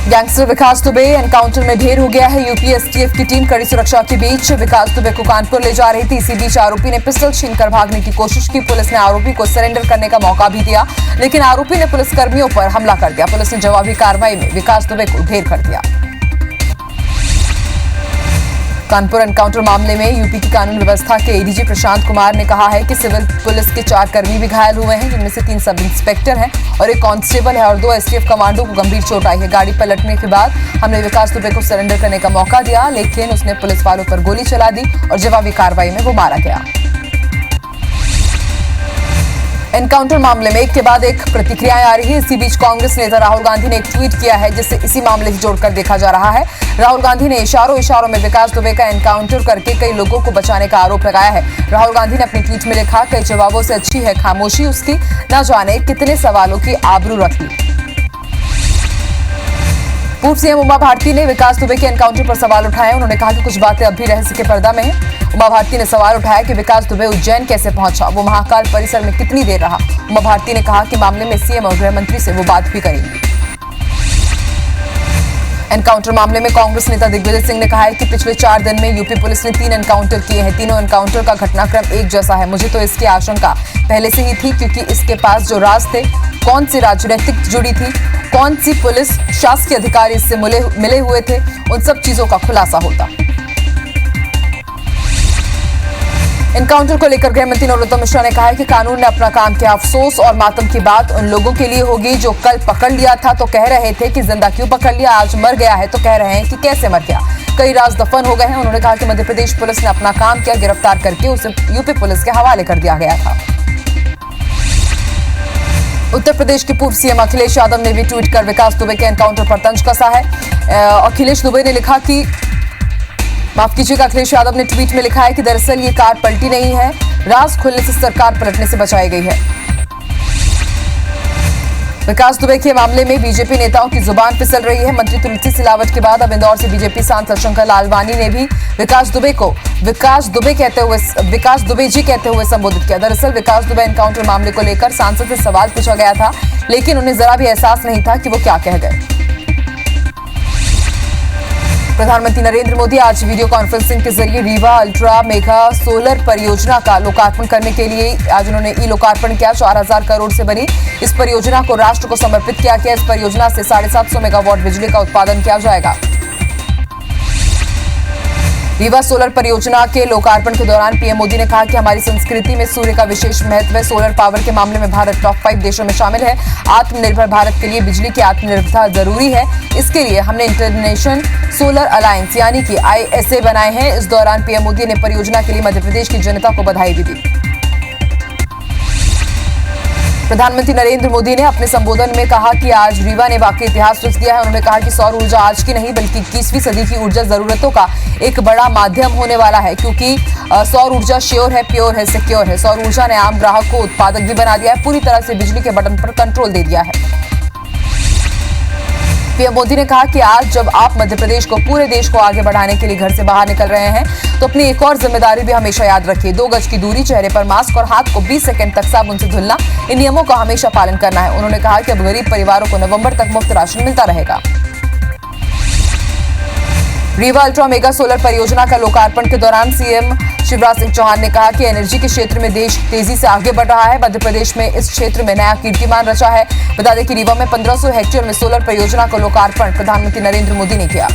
Gangster विकास Dubey encounter में ढेर हो गया है। यूपी एसटीएफ की टीम कड़ी सुरक्षा के बीच विकास दुबे को कानपुर ले जा रही थी। इसी बीच आरोपी ने पिस्टल छीनकर भागने की कोशिश की। पुलिस ने आरोपी को सरेंडर करने का मौका भी दिया, लेकिन आरोपी ने पुलिसकर्मियों पर हमला कर दिया। पुलिस ने जवाबी कार्रवाई में विकास दुबे को ढेर कर दिया। कानपुर एनकाउंटर मामले में यूपी की कानून व्यवस्था के एडीजी प्रशांत कुमार ने कहा है कि सिविल पुलिस के 4 कर्मी भी घायल हुए हैं, जिनमें से 3 सब इंस्पेक्टर हैं और 1 कांस्टेबल है और 2 एसटीएफ कमांडो को गंभीर चोट आई है। गाड़ी पलटने के बाद हमने विकास दुबे को सरेंडर करने का मौका दिया, लेकिन उसने पुलिस वालों पर गोली चला दी और जवाबी कार्रवाई में वो मारा गया। एनकाउंटर मामले में एक के बाद एक प्रतिक्रियाएं आ रही है। इसी बीच कांग्रेस नेता राहुल गांधी ने एक ट्वीट किया है, जिससे इसी मामले से जोड़कर देखा जा रहा है। राहुल गांधी ने इशारों में विकास दुबे का एनकाउंटर करके कई लोगों को बचाने का आरोप लगाया है। राहुल गांधी ने अपनी ट्वीट में लिखा, कई जवाबों से अच्छी है खामोशी उसकी, न जाने कितने सवालों की आबरू रख ली। पूर्व सीएम उमा भारती ने विकास दुबे के एनकाउंटर पर सवाल उठाए। उन्होंने कहा कि कुछ बातें अब भी रहस्य के पर्दा में हैं। उमा भारती ने सवाल उठाया कि विकास दुबे उज्जैन कैसे पहुंचा, वो महाकाल परिसर में कितनी देर रहा। उमा भारती ने कहा कि मामले में सीएम और गृह मंत्री से वो बात भी करेंगी। एनकाउंटर मामले में कांग्रेस नेता दिग्विजय सिंह ने कहा है कि पिछले 4 दिन में यूपी पुलिस ने 3 एनकाउंटर किए हैं। तीनों एनकाउंटर का घटनाक्रम एक जैसा है। मुझे तो इसकी आशंका पहले से ही थी, क्योंकि इसके पास जो राज थे, कौन सी राजनीतिक जुड़ी थी, कौन सी पुलिस शासकीय अधिकारी इससे मिले हुए थे, उन सब चीजों का खुलासा होता। एनकाउंटर को लेकर गृह मंत्री नरोत्तम मिश्रा ने कहा है कि कानून ने अपना काम किया। अफसोस और मातम की बात उन लोगों के लिए होगी जो कल पकड़ लिया था तो कह रहे थे कि जिंदा क्यों पकड़ लिया, आज मर गया है तो कह रहे हैं कि कैसे मर गया। कई राज दफन हो गए हैं। उन्होंने कहा कि मध्य प्रदेश पुलिस ने अपना काम किया, गिरफ्तार करके उसे यूपी पुलिस के हवाले कर दिया गया था। उत्तर प्रदेश के पूर्व सीएम अखिलेश यादव ने भी ट्वीट कर विकास दुबे के एनकाउंटर पर तंज कसा है। अखिलेश दुबे ने लिखा कि अखिलेश यादव ने ट्वीट में लिखा है कि दरअसल ये कार पलटी नहीं है, राज खुलने से सरकार पलटने से बचाई गई है। विकास दुबे के मामले में बीजेपी नेताओं की जुबान फिसल रही है। मंत्री तुलसी सिलावट के बाद अब इंदौर से बीजेपी सांसद शंकर लालवानी ने भी विकास दुबे को विकास दुबे जी कहते हुए संबोधित किया। दरअसल विकास दुबे एनकाउंटर मामले को लेकर सांसद से सवाल पूछा गया था, लेकिन उन्हें जरा भी एहसास नहीं था कि वो क्या कह गए। प्रधानमंत्री नरेंद्र मोदी आज वीडियो कॉन्फ्रेंसिंग के जरिए रीवा अल्ट्रा मेगा सोलर परियोजना का लोकार्पण करने के लिए आज उन्होंने ई लोकार्पण किया। 4000 करोड़ से बनी इस परियोजना को राष्ट्र को समर्पित किया गया। इस परियोजना से 750 मेगावाट बिजली का उत्पादन किया जाएगा। रीवा सोलर परियोजना के लोकार्पण के दौरान पीएम मोदी ने कहा कि हमारी संस्कृति में सूर्य का विशेष महत्व है। सोलर पावर के मामले में भारत टॉप 5 देशों में शामिल है। आत्मनिर्भर भारत के लिए बिजली की आत्मनिर्भरता जरूरी है। इसके लिए हमने इंटरनेशनल सोलर अलायंस यानी कि ISA बनाए हैं। इस दौरान पीएम मोदी ने परियोजना के लिए मध्य प्रदेश की जनता को बधाई भी दी। प्रधानमंत्री नरेंद्र मोदी ने अपने संबोधन में कहा कि आज रीवा ने वाकई इतिहास रच दिया है। उन्होंने कहा कि सौर ऊर्जा आज की नहीं बल्कि 21वीं सदी की ऊर्जा जरूरतों का एक बड़ा माध्यम होने वाला है, क्योंकि सौर ऊर्जा श्योर है, प्योर है, सिक्योर है। सौर ऊर्जा ने आम ग्राहक को उत्पादक भी बना दिया है, पूरी तरह से बिजली के बटन पर कंट्रोल दे दिया है। पीएम मोदी ने कहा कि आज जब आप मध्य प्रदेश को, पूरे देश को आगे बढ़ाने के लिए घर से बाहर निकल रहे हैं, तो अपनी एक और जिम्मेदारी भी हमेशा याद रखिए। 2 गज की दूरी, चेहरे पर मास्क और हाथ को 20 सेकंड तक साबुन से धुलना, इन नियमों का हमेशा पालन करना है। उन्होंने कहा कि अब गरीब परिवारों को नवंबर तक मुफ्त राशन मिलता रहेगा। रीवा अल्ट्रा मेगा सोलर परियोजना का लोकार्पण के दौरान सीएम शिवराज सिंह चौहान ने कहा कि एनर्जी के क्षेत्र में देश तेजी से आगे बढ़ रहा है। मध्य प्रदेश में इस क्षेत्र में नया कीर्तिमान रचा है। बता दें कि रीवा में 1500 हेक्टेयर में सोलर परियोजना का लोकार्पण प्रधानमंत्री नरेंद्र मोदी ने किया।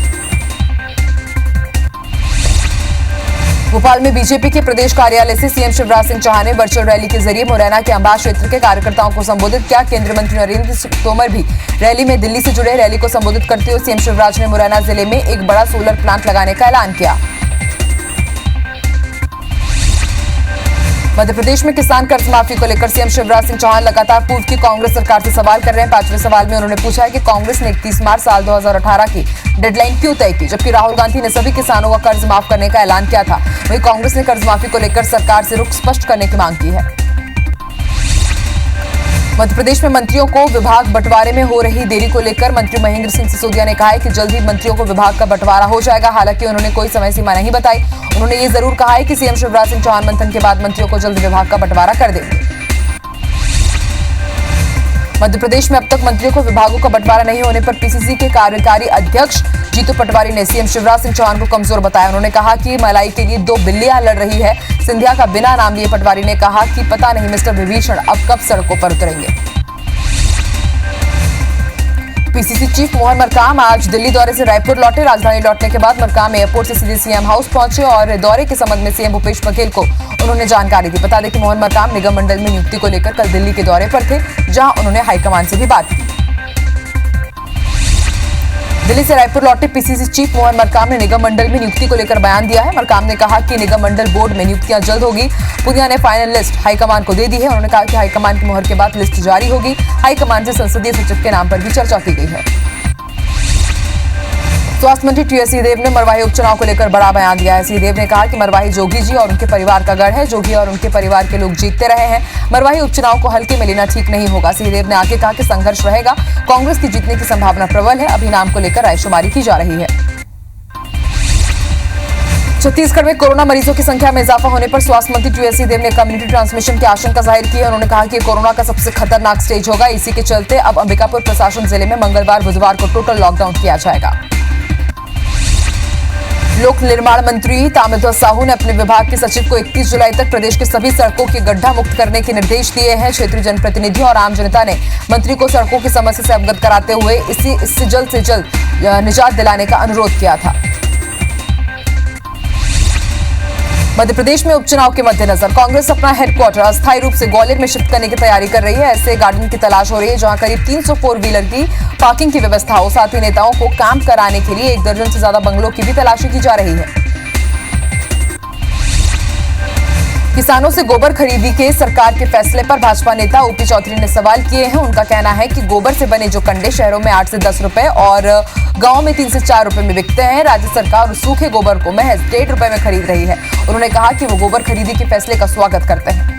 भोपाल में बीजेपी के प्रदेश कार्यालय से सीएम शिवराज सिंह चौहान ने वर्चुअल रैली के जरिए मुरैना के अंबाह क्षेत्र के कार्यकर्ताओं को संबोधित किया। केंद्रीय मंत्री नरेंद्र तोमर भी रैली में दिल्ली से जुड़े। रैली को संबोधित करते हुए सीएम शिवराज ने मुरैना जिले में एक बड़ा सोलर प्लांट लगाने का ऐलान किया। मध्य प्रदेश में किसान कर्ज माफी को लेकर सीएम शिवराज सिंह चौहान लगातार पूर्व की कांग्रेस सरकार से सवाल कर रहे हैं। 5वें सवाल में उन्होंने पूछा है कि कांग्रेस ने 31 मार्च साल 2018 की डेडलाइन क्यों तय की, जबकि राहुल गांधी ने सभी किसानों का कर्ज माफ करने का ऐलान किया था। वहीं कांग्रेस ने कर्ज माफी को लेकर सरकार से रुख स्पष्ट करने की मांग की है। मध्य प्रदेश में मंत्रियों को विभाग बंटवारे में हो रही देरी को लेकर मंत्री महेंद्र सिंह सिसोदिया ने कहा है कि जल्द ही मंत्रियों को विभाग का बंटवारा हो जाएगा। हालांकि उन्होंने कोई समय सीमा नहीं बताई। उन्होंने ये जरूर कहा है कि सीएम शिवराज सिंह चौहान मंथन के बाद मंत्रियों को जल्द विभाग का बंटवारा कर देंगे। मध्य प्रदेश में अब तक मंत्रियों को विभागों का बंटवारा नहीं होने पर पीसीसी के कार्यकारी अध्यक्ष जीतू पटवारी ने सीएम शिवराज सिंह चौहान को कमजोर बताया। उन्होंने कहा कि मलाई के लिए 2 बिल्लियां लड़ रही है। सिंधिया का बिना नाम लिए पटवारी ने कहा कि पता नहीं मिस्टर विभीषण अब कब सड़कों पर उतरेंगे। पीसीसी चीफ मोहन मरकाम आज दिल्ली दौरे से रायपुर लौटे। राजधानी लौटने के बाद मरकाम एयरपोर्ट से सीधे सीएम हाउस पहुंचे और दौरे के संबंध में सीएम भूपेश बघेल को उन्होंने जानकारी दी। बता दें कि मोहन मरकाम निगम मंडल में नियुक्ति को लेकर कल दिल्ली के दौरे पर थे, जहां उन्होंने हाईकमान से भी बात की। दिल्ली से रायपुर लौटे पीसीसी चीफ मोहन मरकाम ने निगम मंडल में नियुक्ति को लेकर बयान दिया है। मरकाम ने कहा कि निगम मंडल बोर्ड में नियुक्तियां जल्द होगी। पुनिया ने फाइनल लिस्ट हाईकमान को दे दी है। उन्होंने कहा कि हाईकमान की मुहर के बाद लिस्ट जारी होगी। हाईकमान से संसदीय सचिव के नाम पर भी चर्चा की गई है। स्वास्थ्य मंत्री टीएस सिंहदेव ने मरवाही उपचुनाव को लेकर बड़ा बयान दिया है। सिंहदेव ने कहा कि मरवाही जोगी जी और उनके परिवार का गढ़ है। जोगी और उनके परिवार के लोग जीतते रहे हैं। मरवाही उपचुनाव को हल्के में लेना ठीक नहीं होगा। सिंहदेव ने आगे कहा कि संघर्ष रहेगा। कांग्रेस की जीतने की संभावना प्रबल है। अभी नाम को लेकर रायशुमारी की जा रही है। छत्तीसगढ़ में कोरोना मरीजों की संख्या में इजाफा होने पर स्वास्थ्य मंत्री टीएस सिंहदेव ने कम्युनिटी ट्रांसमिशन की आशंका जाहिर की है। उन्होंने कहा कि कोरोना का सबसे खतरनाक स्टेज होगा। इसी के चलते अब अंबिकापुर प्रशासन जिले में मंगलवार बुधवार को टोटल लॉकडाउन किया जाएगा। लोक निर्माण मंत्री ताम्रध्वज साहू ने अपने विभाग के सचिव को 31 जुलाई तक प्रदेश के सभी सड़कों के गड्ढा मुक्त करने के निर्देश दिए हैं। क्षेत्रीय जनप्रतिनिधियों और आम जनता ने मंत्री को सड़कों की समस्या से अवगत कराते हुए इससे जल्द से जल्द निजात दिलाने का अनुरोध किया था। मध्य प्रदेश में उपचुनाव के मद्देनजर कांग्रेस अपना हेडक्वार्टर अस्थायी रूप से ग्वालियर में शिफ्ट करने की तैयारी कर रही है। ऐसे गार्डन की तलाश हो रही है जहां करीब 300 4 व्हीलर की पार्किंग की व्यवस्था हो। साथ ही नेताओं को काम कराने के लिए 1 दर्जन से ज्यादा बंगलों की भी तलाशी की जा रही है। किसानों से गोबर खरीदी के सरकार के फैसले पर भाजपा नेता ओपी चौधरी ने सवाल किए हैं। उनका कहना है कि गोबर से बने जो कंडे शहरों में 8 से 10 रुपए और गांव में 3 से 4 रुपए में बिकते हैं। राज्य सरकार उस सूखे गोबर को महज 1.5 रुपए में खरीद रही है। उन्होंने कहा कि वो गोबर खरीदी के फैसले का स्वागत करते हैं।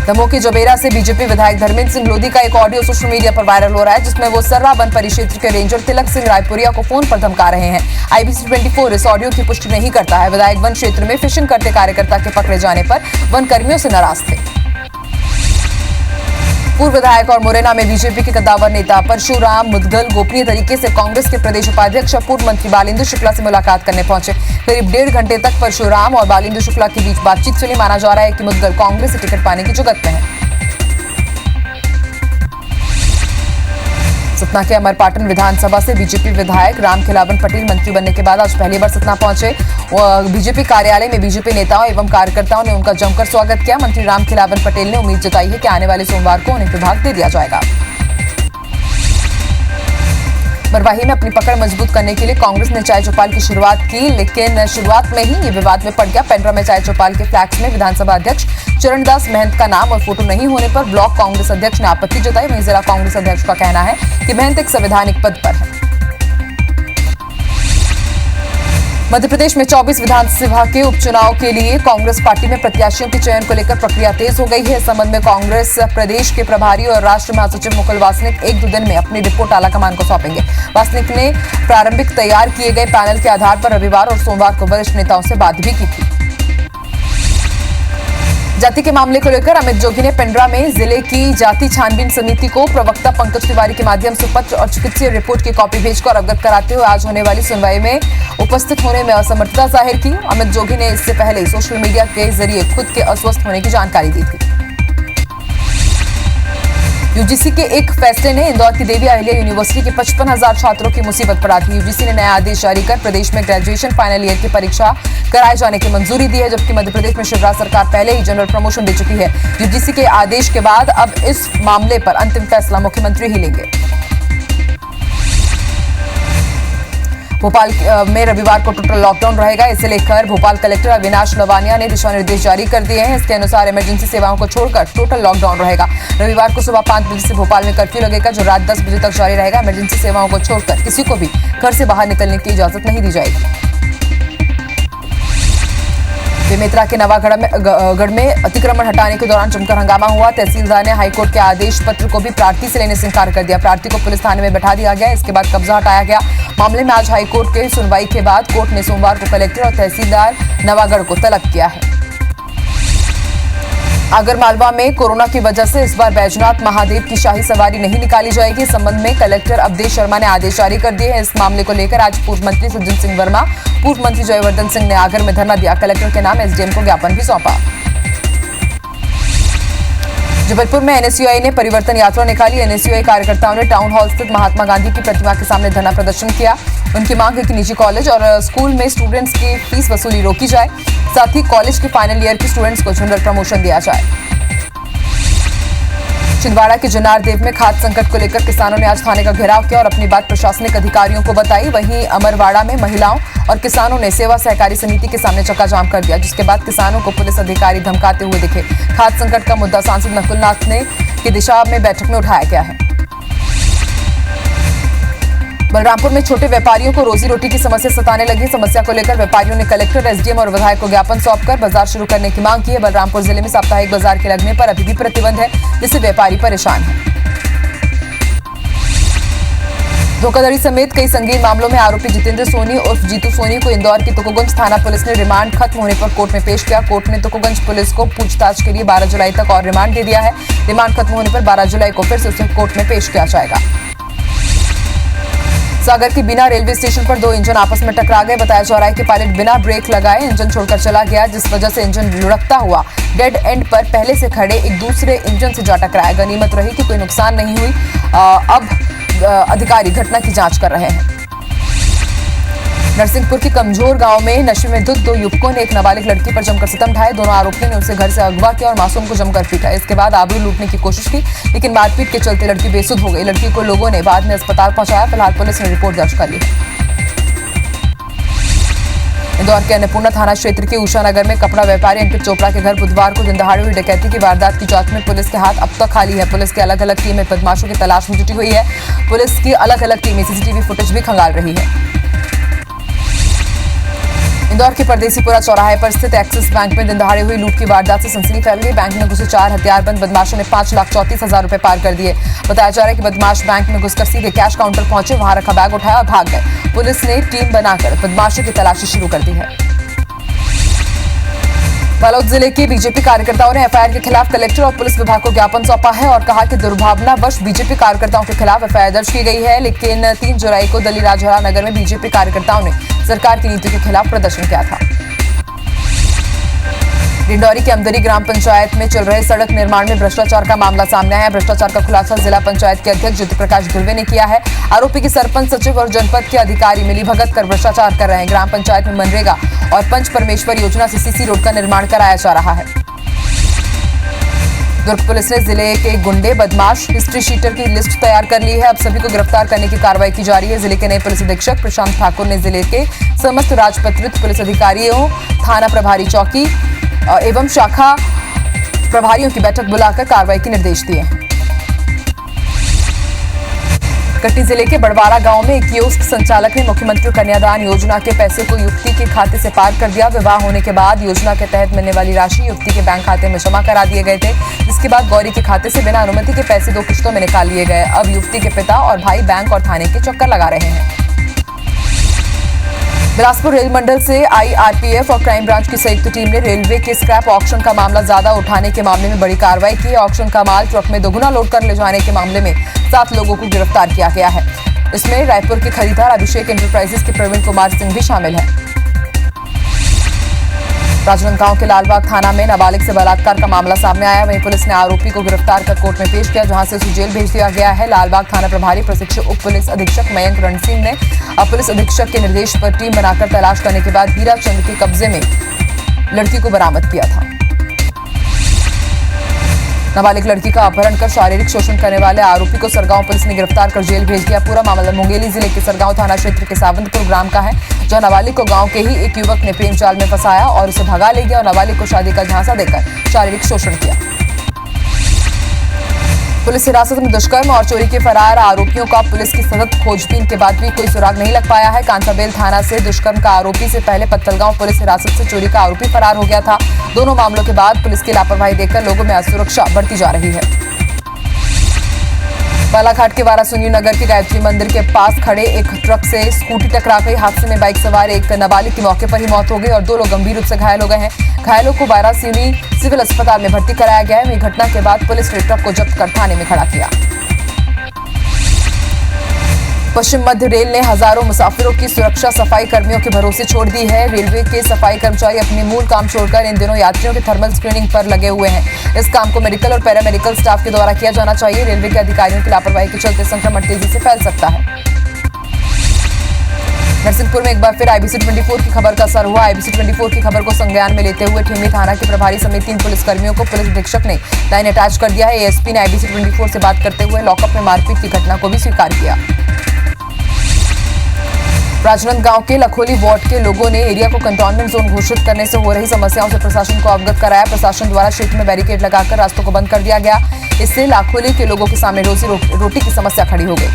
दमोह के जोबेरा से बीजेपी विधायक धर्मेंद्र सिंह लोधी का एक ऑडियो सोशल मीडिया पर वायरल हो रहा है, जिसमें वो सर्रा वन परिक्षेत्र के रेंजर तिलक सिंह रायपुरिया को फोन पर धमका रहे हैं। IBC 24 इस ऑडियो की पुष्टि नहीं करता है। विधायक वन क्षेत्र में फिशिंग करते कार्यकर्ता के पकड़े जाने पर वन कर्मियों से नाराज थे। पूर्व विधायक और मुरैना में बीजेपी के कद्दावर नेता परशुराम मुदगल गोपनीय तरीके से कांग्रेस के प्रदेश उपाध्यक्ष और पूर्व मंत्री बालेंद्र शुक्ला से मुलाकात करने पहुंचे। करीब 1.5 घंटे तक परशुराम और बालेंद्र शुक्ला के बीच बातचीत चली। माना जा रहा है कि मुदगल कांग्रेस से टिकट पाने की जुगत में है। सतना के अमरपाटन विधानसभा से बीजेपी विधायक रामखिलावन पटेल मंत्री बनने के बाद आज पहली बार सतना पहुंचे। बीजेपी कार्यालय में बीजेपी नेताओं एवं कार्यकर्ताओं ने उनका जमकर स्वागत किया। मंत्री रामखिलावन पटेल ने उम्मीद जताई है कि आने वाले सोमवार को उन्हें विभाग दे दिया जाएगा। मरवाही में अपनी पकड़ मजबूत करने के लिए कांग्रेस ने चाय चौपाल की शुरुआत की, लेकिन शुरुआत में ही ये विवाद में पड़ गया। पेंड्रा में चाय चौपाल के फ्लैक्स में विधानसभा अध्यक्ष चरणदास महंत का नाम और फोटो नहीं होने पर ब्लॉक कांग्रेस अध्यक्ष ने आपत्ति जताई। वहीं जिला कांग्रेस अध्यक्ष का कहना है कि महंत एक संवैधानिक पद पर है। मध्य प्रदेश में 24 विधानसभा के उपचुनाव के लिए कांग्रेस पार्टी में प्रत्याशियों के चयन को लेकर प्रक्रिया तेज हो गई है। इस संबंध में कांग्रेस प्रदेश के प्रभारी और राष्ट्र महासचिव मुकुल वासनिक 1-2 दिन में अपनी रिपोर्ट आलाकमान को सौंपेंगे। वासनिक ने प्रारंभिक तैयार किए गए पैनल के आधार पर रविवार और सोमवार को वरिष्ठ नेताओं से बात भी की थी। जाति के मामले को लेकर अमित जोगी ने पेंड्रा में जिले की जाति छानबीन समिति को प्रवक्ता पंकज तिवारी के माध्यम से पत्र और चिकित्सीय रिपोर्ट की कॉपी भेजकर अवगत कराते हुए आज होने वाली सुनवाई में उपस्थित होने में असमर्थता जाहिर की। अमित जोगी ने इससे पहले सोशल मीडिया के जरिए खुद के अस्वस्थ होने की जानकारी दी थी। यूजीसी के एक फैसले ने इंदौर की देवी अहिल्या यूनिवर्सिटी के 55,000 छात्रों की मुसीबत पर दी। यूजीसी ने नया आदेश जारी कर प्रदेश में ग्रेजुएशन फाइनल ईयर की परीक्षा कराए जाने की मंजूरी दी है, जबकि मध्य प्रदेश में शिवराज सरकार पहले ही जनरल प्रमोशन दे चुकी है। यूजीसी के आदेश के बाद अब इस मामले पर अंतिम फैसला मुख्यमंत्री ही लेंगे। भोपाल में रविवार को टोटल लॉकडाउन रहेगा। इसे लेकर भोपाल कलेक्टर अविनाश लवानिया ने दिशा निर्देश जारी कर दिए हैं। इसके अनुसार इमरजेंसी सेवाओं को छोड़कर टोटल लॉकडाउन रहेगा। रविवार को सुबह 5 बजे से भोपाल में कर्फ्यू लगेगा, जो रात 10 बजे तक जारी रहेगा। इमरजेंसी सेवाओं को छोड़कर किसी को भी घर से बाहर निकलने की इजाजत नहीं दी जाएगी। बेमेतरा के नवागढ़ में अतिक्रमण हटाने के दौरान जमकर हंगामा हुआ। तहसीलदार ने हाईकोर्ट के आदेश पत्र को भी प्रार्थी से लेने से इंकार कर दिया। प्रार्थी को पुलिस थाने में बैठा दिया गया। इसके बाद कब्जा हटाया गया। मामले में आज हाईकोर्ट के सुनवाई के बाद कोर्ट ने सोमवार को कलेक्टर और तहसीलदार नवागढ़ को तलब किया है। आगरमालवा में कोरोना की वजह से इस बार बैजनाथ महादेव की शाही सवारी नहीं निकाली जाएगी। इस संबंध में कलेक्टर अवधेश शर्मा ने आदेश जारी कर दिए हैं। इस मामले को लेकर आज पूर्व मंत्री सज्जन सिंह वर्मा, पूर्व मंत्री जयवर्धन सिंह ने आगर में धरना दिया। कलेक्टर के नाम एसडीएम को ज्ञापन भी सौंपा। जबलपुर में एनएसयूआई ने परिवर्तन यात्रा निकाली। एनएसयूआई कार्यकर्ताओं ने टाउन हॉल स्थित महात्मा गांधी की प्रतिमा के सामने धरना प्रदर्शन किया। उनकी मांग है कि निजी कॉलेज और स्कूल में स्टूडेंट्स की फीस वसूली रोकी जाए, साथ ही कॉलेज के फाइनल ईयर के स्टूडेंट्स को जनरल प्रमोशन दिया जाए। छिंदवाड़ा के जनारदेव में खाद्य संकट को लेकर किसानों ने आज थाने का घेराव किया और अपनी बात प्रशासनिक अधिकारियों को बताई। वहीं अमरवाड़ा में महिलाओं और किसानों ने सेवा सहकारी समिति के सामने चक्काजाम कर दिया, जिसके बाद किसानों को पुलिस अधिकारी धमकाते हुए दिखे। खाद्य संकट का मुद्दा सांसद नकुलनाथ ने की दिशा में बैठक में उठाया गया है। बलरामपुर में छोटे व्यापारियों को रोजी रोटी की समस्या सताने लगी। समस्या को लेकर व्यापारियों ने कलेक्टर, एसडीएम और विधायक को ज्ञापन सौंपकर बाजार शुरू करने की मांग की है। बलरामपुर जिले में साप्ताहिक बाजार के लगने पर अभी भी प्रतिबंध है, जिससे व्यापारी परेशान है। धोखाधड़ी समेत कई संगीन मामलों में आरोपी जितेंद्र सोनी उर्फ जीतू सोनी को इंदौर की तुकोगंज थाना पुलिस ने रिमांड खत्म होने पर कोर्ट में पेश किया। कोर्ट ने तुकोगंज पुलिस को पूछताछ के लिए 12 जुलाई तक और रिमांड दे दिया है। रिमांड खत्म होने पर 12 जुलाई को फिर से उसे कोर्ट में पेश किया जाएगा। सागर के बिना रेलवे स्टेशन पर 2 इंजन आपस में टकरा गए। बताया जा रहा है कि पायलट बिना ब्रेक लगाए इंजन छोड़कर चला गया, जिस वजह से इंजन लुढ़कता हुआ डेड एंड पर पहले से खड़े एक दूसरे इंजन से जा टकराया। गनीमत रही कि कोई नुकसान नहीं हुई। अब अधिकारी घटना की जांच कर रहे हैं। नरसिंहपुर के कमजोर गांव में नशे में धुत 2 युवकों ने एक नाबालिग लड़की पर जमकर सितम ढाए। दोनों आरोपियों ने उसे घर से अगवा किया और मासूम को जमकर पीटा। इसके बाद आबरू लूटने की कोशिश की, लेकिन मारपीट के चलते लड़की बेसुध हो गई। लड़की को लोगों ने बाद में अस्पताल पहुंचाया। फिलहाल पुलिस ने रिपोर्ट दर्ज कर ली है। इंदौर के अन्नपूर्णा थाना क्षेत्र के उषानगर में कपड़ा व्यापारी अंकित चोपड़ा के घर बुधवार को दिनदहाड़े हुई डकैती की वारदात की जांच में पुलिस के हाथ अब तक खाली है। पुलिस की अलग अलग टीमें बदमाशों की तलाश में जुटी हुई है। पुलिस की अलग अलग टीमें सीसीटीवी फुटेज भी खंगाल रही है। इंदौर के परदेसीपुरा चौराहे पर स्थित एक्सिस बैंक में दिनदहाड़े हुई लूट की वारदात से सनसनी फैल गई। बैंक में घुसे 4 हथियारबंद बदमाशों ने 5,34,000 रुपए पार कर दिए। बताया जा रहा है कि बदमाश बैंक में घुसकर सीधे कैश काउंटर पहुंचे, वहां रखा बैग उठाया और भाग गए। पुलिस ने टीम बनाकर बदमाशों की तलाशी शुरू कर दी है। बालोद जिले के बीजेपी कार्यकर्ताओं ने एफआईआर के खिलाफ कलेक्टर और पुलिस विभाग को ज्ञापन सौंपा है और कहा कि दुर्भावनावश बीजेपी कार्यकर्ताओं के खिलाफ एफआईआर दर्ज की गई है। लेकिन 3 जुलाई को दिल्ली राजहरा नगर में बीजेपी कार्यकर्ताओं ने सरकार की नीति के खिलाफ प्रदर्शन किया था। डिंडौरी के अमदरी ग्राम पंचायत में चल रहे सड़क निर्माण में भ्रष्टाचार का मामला सामने आया है। भ्रष्टाचार का खुलासा जिला पंचायत के अध्यक्ष ज्योति प्रकाश धुर्वे ने किया है। आरोपी की सरपंच, सचिव और जनपद के अधिकारी मिलीभगत कर भ्रष्टाचार कर रहे हैं। ग्राम पंचायत में मनरेगा और पंच परमेश्वर योजना से सीसी रोड का निर्माण कराया जा रहा है। दुर्ग पुलिस ने जिले के गुंडे, बदमाश, हिस्ट्री शीटर की लिस्ट तैयार कर ली है। अब सभी को गिरफ्तार करने की कार्रवाई की जा रही है। जिले के नए पुलिस अधीक्षक प्रशांत ठाकुर ने जिले के समस्त राजपत्रित पुलिस अधिकारियों, थाना प्रभारी चौकी एवं शाखा प्रभारियों की बैठक बुलाकर कार्रवाई के निर्देश दिए हैं। कटनी जिले के बड़वारा गांव में एक कियोस्क संचालक ने मुख्यमंत्री कन्यादान योजना के पैसे को युवती के खाते से पार कर दिया। विवाह होने के बाद योजना के तहत मिलने वाली राशि युवती के बैंक खाते में जमा करा दिए गए थे, जिसके बाद गौरी के खाते से बिना अनुमति के पैसे 2 किश्तों में निकाल लिए गए। अब युवती के पिता और भाई बैंक और थाने के चक्कर लगा रहे हैं। बिलासपुर रेल मंडल से आईआरपीएफ और क्राइम ब्रांच की संयुक्त टीम ने रेलवे के स्क्रैप ऑक्शन का मामला ज्यादा उठाने के मामले में बड़ी कार्रवाई की है। ऑक्शन का माल ट्रक में दोगुना लोड कर ले जाने के मामले में 7 लोगों को गिरफ्तार किया गया है। इसमें रायपुर के खरीदार अभिषेक एंटरप्राइजेस के प्रवीण कुमार सिंह भी शामिल है। राजनांदगांव के लालबाग थाना में नाबालिग से बलात्कार का मामला सामने आया। वहीं पुलिस ने आरोपी को गिरफ्तार कर कोर्ट में पेश किया, जहां से उसे जेल भेज दिया गया है। लालबाग थाना प्रभारी प्रशिक्षु उप पुलिस अधीक्षक मयंक रणसिंह ने पुलिस अधीक्षक के निर्देश पर टीम बनाकर तलाश करने के बाद हीरा चंद के कब्जे में लड़की को बरामद किया था। नाबालिग लड़की का अपहरण कर शारीरिक शोषण करने वाले आरोपी को सरगांव पुलिस ने गिरफ्तार कर जेल भेज दिया। पूरा मामला मुंगेली जिले के सरगांव थाना क्षेत्र के सावंतपुर ग्राम का है, जहां नाबालिग को गांव के ही एक युवक ने प्रेम जाल में फंसाया और उसे भगा ले गया और नाबालिग को शादी का झांसा देकर शारीरिक शोषण किया। पुलिस हिरासत में दुष्कर्म और चोरी के फरार आरोपियों का पुलिस की सतत खोजबीन के बाद भी कोई सुराग नहीं लग पाया है। कांसाबेल थाना से दुष्कर्म का आरोपी से पहले पत्तलगांव पुलिस हिरासत से चोरी का आरोपी फरार हो गया था। दोनों मामलों के बाद पुलिस की लापरवाही देखकर लोगों में असुरक्षा बढ़ती जा रही है। बालाघाट के वारासुनी नगर के गायत्री मंदिर के पास खड़े एक ट्रक से स्कूटी टकरा गई। हादसे में बाइक सवार एक नाबालिग की मौके पर ही मौत हो गई और 2 लोग गंभीर रूप से घायल हो गए हैं। घायलों को वारासुनी सिविल अस्पताल में भर्ती कराया गया है। वहीं घटना के बाद पुलिस ने ट्रक को जब्त कर थाने में खड़ा किया। पश्चिम मध्य रेल ने हजारों मुसाफिरों की सुरक्षा सफाई कर्मियों के भरोसे छोड़ दी है। रेलवे के सफाई कर्मचारी अपने मूल काम छोड़कर इन दिनों यात्रियों के थर्मल स्क्रीनिंग पर लगे हुए हैं। इस काम को मेडिकल और पैरामेडिकल स्टाफ के द्वारा किया जाना चाहिए। रेलवे के अधिकारियों की लापरवाही के चलते संक्रमण तेजी से फैल सकता है। नरसिंहपुर में एक बार फिर IBC 24 की खबर का असर हुआ। IBC 24 की खबर को संज्ञान में लेते हुए ठेमी थाना के प्रभारी समेत 3 पुलिसकर्मियों को पुलिस अधीक्षक ने लाइन अटैच कर दिया है। ASP ने IBC 24 से बात करते हुए लॉकअप में मारपीट की घटना को भी स्वीकार किया। राजनांदगांव के लखोली वार्ड के लोगों ने एरिया को कंटेनमेंट जोन घोषित करने से हो रही समस्याओं से प्रशासन को अवगत कराया। प्रशासन द्वारा क्षेत्र में बैरिकेड लगाकर रास्तों को बंद कर दिया गया। इससे लाखोली के लोगों के सामने रोटी की समस्या खड़ी हो गई।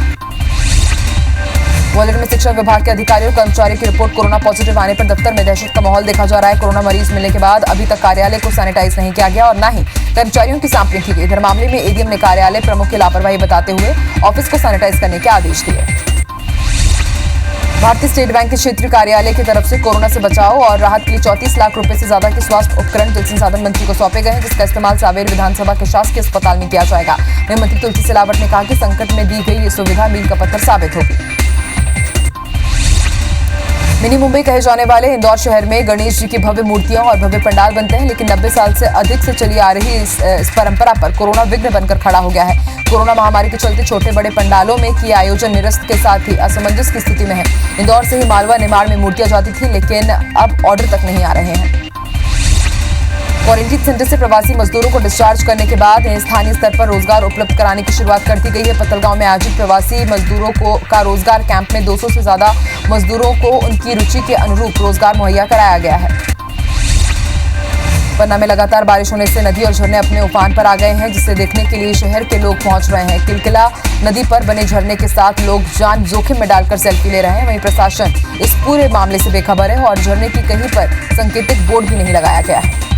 ग्वालियर में शिक्षा विभाग के अधिकारियों और कर्मचारियों की रिपोर्ट कोरोना पॉजिटिव आने पर दफ्तर में दहशत का माहौल देखा जा रहा है। कोरोना मरीज मिलने के बाद अभी तक कार्यालय को सैनिटाइज नहीं किया गया और न ही कर्मचारियों की सैंपलिंग की गई। इधर मामले में ADM ने कार्यालय प्रमुख की लापरवाही बताते हुए ऑफिस को सैनिटाइज करने के आदेश दिए। भारतीय स्टेट बैंक के क्षेत्रीय कार्यालय की तरफ से कोरोना से बचाव और राहत के लिए 34 लाख रुपए से ज्यादा के स्वास्थ्य उपकरण जल संसाधन मंत्री को सौंपे गए हैं, जिसका इस्तेमाल सावेर विधानसभा के शासकीय अस्पताल में किया जाएगा। वहीं मंत्री तुलसी सिलावट ने कहा कि संकट में दी गई ये सुविधा मील का पत्थर साबित होगी। मिनी मुंबई कहे जाने वाले इंदौर शहर में गणेश जी की भव्य मूर्तियां और भव्य पंडाल बनते हैं, लेकिन 90 साल से अधिक से चली आ रही इस परंपरा पर कोरोना विघ्न बनकर खड़ा हो गया है। कोरोना महामारी के चलते छोटे बड़े पंडालों में किए आयोजन निरस्त के साथ ही असमंजस की स्थिति में है। इंदौर से ही मालवा निमाड़ में मूर्तियां जाती थी, लेकिन अब ऑर्डर तक नहीं आ रहे हैं। क्वारंटीन सेंटर से प्रवासी मजदूरों को डिस्चार्ज करने के बाद स्थानीय स्तर पर रोजगार उपलब्ध कराने की शुरुआत कर दी गई है। पत्तलगांव में आयोजित प्रवासी मजदूरों का रोजगार कैंप में 200 से ज्यादा मजदूरों को उनकी रुचि के अनुरूप रोजगार मुहैया कराया गया है। पन्ना में लगातार बारिश होने से नदी और झरने अपने उफान पर आ गए हैं, जिसे देखने के लिए शहर के लोग पहुंच रहे हैं। किलकिला नदी पर बने झरने के साथ लोग जान जोखिम में डालकर सेल्फी ले रहे हैं। वहीं प्रशासन इस पूरे मामले से बेखबर है और झरने की कहीं पर संकेतिक बोर्ड भी नहीं लगाया गया है।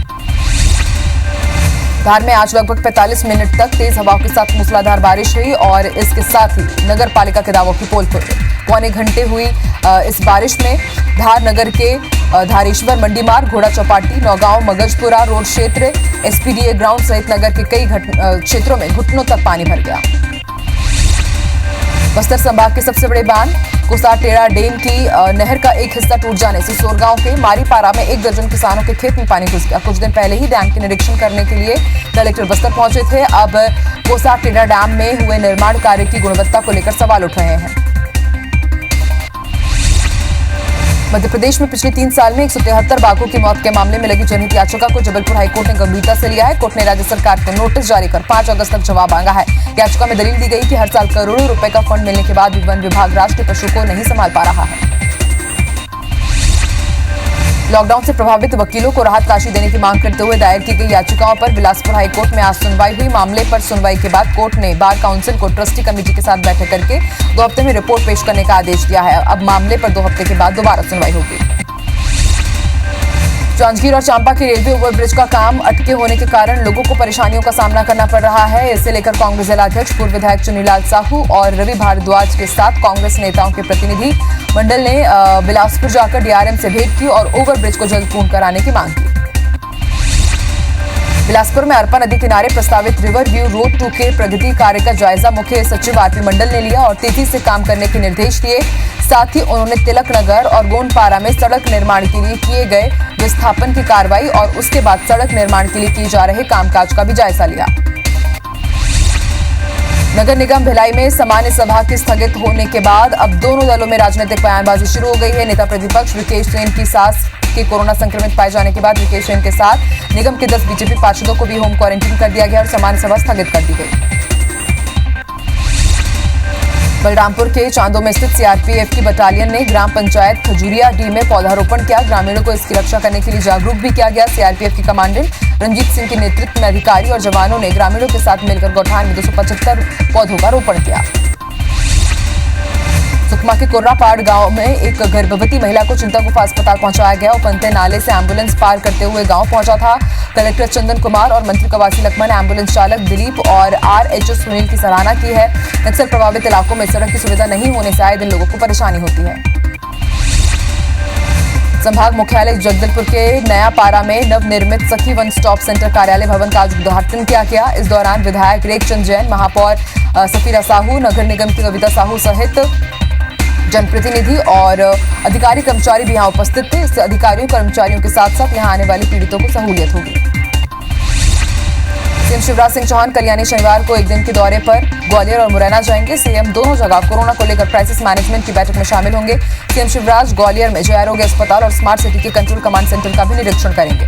धार में आज लगभग 45 मिनट तक तेज हवाओं के साथ मूसलाधार बारिश हुई और इसके साथ ही नगर पालिका के दावों की पोल खुल गई। पौने घंटे हुई इस बारिश में धार नगर के धारेश्वर मंडी मार्ग, घोड़ा चौपाटी, नौगांव, मगजपुरा रोड क्षेत्र, SPDA ग्राउंड सहित नगर के कई क्षेत्रों में घुटनों तक पानी भर गया। बस्तर संभाग के सबसे बड़े बांध कोसाटेड़ा डैम की नहर का एक हिस्सा टूट जाने से सोरगांव के मारीपारा में 1 दर्जन किसानों के खेत में पानी घुस गया। कुछ दिन पहले ही डैम के निरीक्षण करने के लिए कलेक्टर बस्तर पहुंचे थे। अब कोसाटेड़ा डैम में हुए निर्माण कार्य की गुणवत्ता को लेकर सवाल उठ रहे हैं। मध्य प्रदेश में पिछले 3 साल में 173 बाघों की मौत के मामले में लगी जनहित याचिका को जबलपुर हाईकोर्ट ने गंभीरता से लिया है। कोर्ट ने राज्य सरकार को नोटिस जारी कर 5 अगस्त तक जवाब मांगा है। याचिका में दलील दी गई कि हर साल करोड़ों रुपए का फंड मिलने के बाद भी वन विभाग राष्ट्रीय पशु को नहीं संभाल पा रहा है। लॉकडाउन से प्रभावित वकीलों को राहत राशि देने की मांग करते हुए दायर की गई याचिकाओं पर बिलासपुर हाईकोर्ट में आज सुनवाई हुई। मामले पर सुनवाई के बाद कोर्ट ने बार काउंसिल को ट्रस्टी कमेटी के साथ बैठक करके 2 हफ्ते में रिपोर्ट पेश करने का आदेश दिया है। अब मामले पर 2 हफ्ते के बाद दोबारा सुनवाई होगी। जांजगीर और चांपा के रेलवे ओवरब्रिज का काम अटके होने के कारण लोगों को परेशानियों का सामना करना पड़ रहा है। इसे लेकर कांग्रेस जिलाध्यक्ष पूर्व विधायक चुन्नीलाल साहू और रवि भारद्वाज के साथ कांग्रेस नेताओं के प्रतिनिधि मंडल ने बिलासपुर जाकर DRM से भेंट की और ओवरब्रिज को जल्द पूर्ण कराने की मांग की। बिलासपुर में अरपा नदी किनारे प्रस्तावित रिवर व्यू रोड 2 के प्रगति कार्य का जायजा मुख्य सचिव RP मंडल ने लिया और तेजी से काम करने के निर्देश दिए। साथ ही उन्होंने तिलक नगर और गोंडपारा में सड़क निर्माण के लिए किए गए विस्थापन की कार्रवाई और उसके बाद सड़क निर्माण के लिए किए जा रहे कामकाज का भी जायजा लिया। नगर निगम भिलाई में सामान्य सभा के स्थगित होने के बाद अब दोनों दलों में राजनीतिक बयानबाजी शुरू हो गई है। नेता प्रतिपक्ष विकेश सेन की सास के कोरोना संक्रमित पाए जाने के बाद विकेश सेन के साथ निगम के 10 बीजेपी पार्षदों को भी होम क्वारंटीन कर दिया गया और सामान्य सभा स्थगित कर दी गई। बलरामपुर के चांदो में स्थित CRPF की बटालियन ने ग्राम पंचायत खजूरिया डी में पौधारोपण किया। ग्रामीणों को इसकी रक्षा करने के लिए जागरूक भी किया गया। CRPF के कमांडेंट रंजीत सिंह के नेतृत्व में अधिकारी और जवानों ने ग्रामीणों के साथ मिलकर गौठान में 275 पौधों का रोपण किया। सुकमा के कुर्रापाड़ गांव में एक गर्भवती महिला को चिंता गुफा अस्पताल पहुंचाया गया। उपनते नाले से एम्बुलेंस पार करते हुए गांव पहुंचा था। कलेक्टर चंदन कुमार और मंत्री कवासी लखमा ने एम्बुलेंस चालक दिलीप और आरएचओ सुनील की सराहना की है। नक्सल प्रभावित इलाकों में सड़क की सुविधा नहीं होने से आए दिन लोगों को परेशानी होती है। संभाग मुख्यालय जगदलपुर के नया पारा में नवनिर्मित सखी वन स्टॉप सेंटर कार्यालय भवन का आज उद्घाटन किया गया। इस दौरान विधायक रेखचंद जैन, महापौर सफीरा साहू, नगर निगम की कविता साहू सहित जनप्रतिनिधि और अधिकारी कर्मचारी भी यहां उपस्थित थे। इससे अधिकारियों कर्मचारियों के साथ साथ यहां आने वाले पीड़ितों को सहूलियत होगी। सीएम शिवराज सिंह चौहान कल यानी शनिवार को एक दिन के दौरे पर ग्वालियर और मुरैना जाएंगे। सीएम दोनों जगह कोरोना को लेकर क्राइसिस मैनेजमेंट की बैठक में शामिल होंगे। सीएम शिवराज ग्वालियर में जय आरोग्य अस्पताल और स्मार्ट सिटी के कंट्रोल कमांड सेंटर का भी निरीक्षण करेंगे।